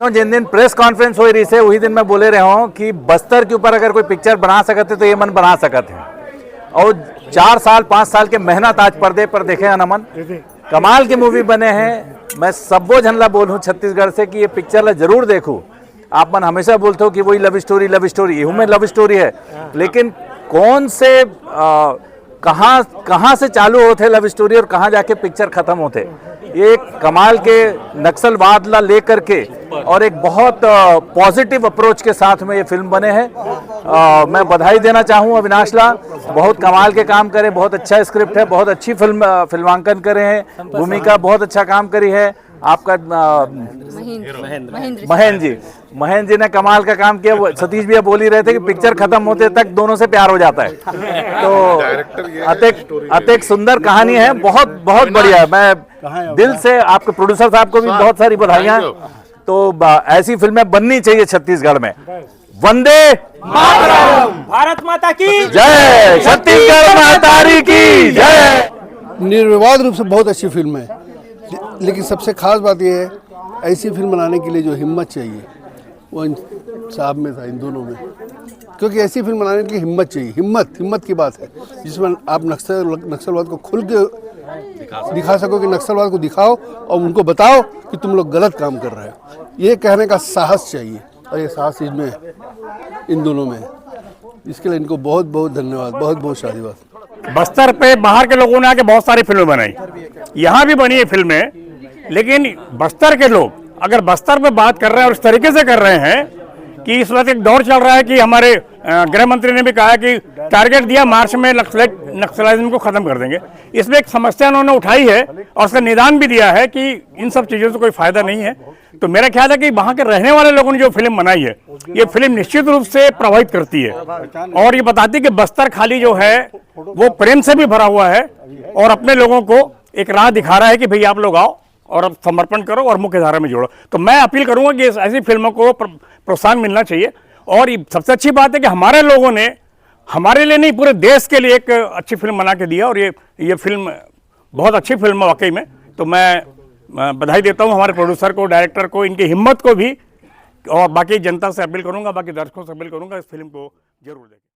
तो जिन दिन press conference हो रही से वही दिन मैं बोले रहा हूँ कि बस्तर के ऊपर अगर कोई पिक्चर बना सकते तो ये मन बना सकते हैं। और 4 साल 5 साल के मेहनत आज पर्दे पर देखे हैं नमन, कमाल की मूवी बने हैं। मैं सबो झनला बोलूँ छत्तीसगढ़ से कि ये पिक्चर ला जरूर देखूँ। आप मन हमेशा बोलते हो कि वही लव स्टोरी में लव स्टोरी है, लेकिन कौन से कहाँ से चालू होते लव स्टोरी और कहाँ जाके पिक्चर खत्म होते। ये एक कमाल के नक्सलवाद ला लेकर के और एक बहुत पॉजिटिव अप्रोच के साथ में ये फिल्म बने हैं। मैं बधाई देना चाहूँ अविनाश ला, बहुत कमाल के काम करे, बहुत अच्छा स्क्रिप्ट है, बहुत अच्छी फिल्मांकन करे हैं, भूमिका बहुत अच्छा काम करी है। आपका महेंद्र जी ने कमाल का काम किया। सतीश भैया बोल ही रहे थे कि पिक्चर खत्म होते तक दोनों से प्यार हो जाता है। तो अतेक सुंदर कहानी है, बहुत बहुत बढ़िया। मैं दिल से आपके प्रोड्यूसर साहब को भी बहुत सारी बधाइयां। तो ऐसी फिल्में बननी चाहिए छत्तीसगढ़ में। वंदे मातरम, भारत माता की जय, छत्तीसगढ़ महतारी की जय। निर्विवाद रूप से बहुत अच्छी फिल्म है, लेकिन सबसे खास बात यह है ऐसी फिल्म बनाने के लिए जो हिम्मत चाहिए वो इन साहब में था, इन दोनों में। क्योंकि ऐसी फिल्म बनाने के लिए हिम्मत चाहिए, हिम्मत की बात है, जिसमें आप नक्सलवाद को खुल के दिखा सको कि नक्सलवाद को दिखाओ और उनको बताओ कि तुम लोग गलत काम कर रहे हो। ये कहने का साहस चाहिए और ये साहस इसमें है, इन दोनों में। इसके लिए इनको बहुत बहुत धन्यवाद, बहुत बहुत शादीवाद। बस्तर पे बाहर के लोगों ने आके बहुत सारी फिल्में बनाई, यहाँ भी बनी है फिल्में, लेकिन बस्तर के लोग अगर बस्तर पे बात कर रहे हैं और इस तरीके से कर रहे हैं कि इस वक्त एक दौर चल रहा है कि हमारे गृह मंत्री ने भी कहा कि टारगेट दिया मार्च में नक्सलिज्म को खत्म कर देंगे। इसमें एक समस्या उन्होंने उठाई है और उसका निदान भी दिया है कि इन सब चीज़ों से कोई फायदा नहीं है। तो मेरा ख्याल है कि वहाँ के रहने वाले लोगों ने जो फिल्म बनाई है, ये फिल्म निश्चित रूप से प्रभावित करती है और ये बताती है कि बस्तर खाली जो है वो प्रेम से भी भरा हुआ है और अपने लोगों को एक राह दिखा रहा है कि भाई आप लोग आओ और अब समर्पण करो और मुख्य धारा में जोड़ो। तो मैं अपील करूंगा कि ऐसी फिल्मों को प्रोत्साहन मिलना चाहिए। और सबसे अच्छी बात है कि हमारे लोगों ने हमारे लिए नहीं पूरे देश के लिए एक अच्छी फिल्म बना के दिया और ये फिल्म बहुत अच्छी फिल्म है वाकई में। तो मैं बधाई देता हूं हमारे प्रोड्यूसर को, डायरेक्टर को, इनकी हिम्मत को भी, और बाकी जनता से अपील करूंगा, बाकी दर्शकों से अपील करूंगा इस फिल्म को जरूर देखें।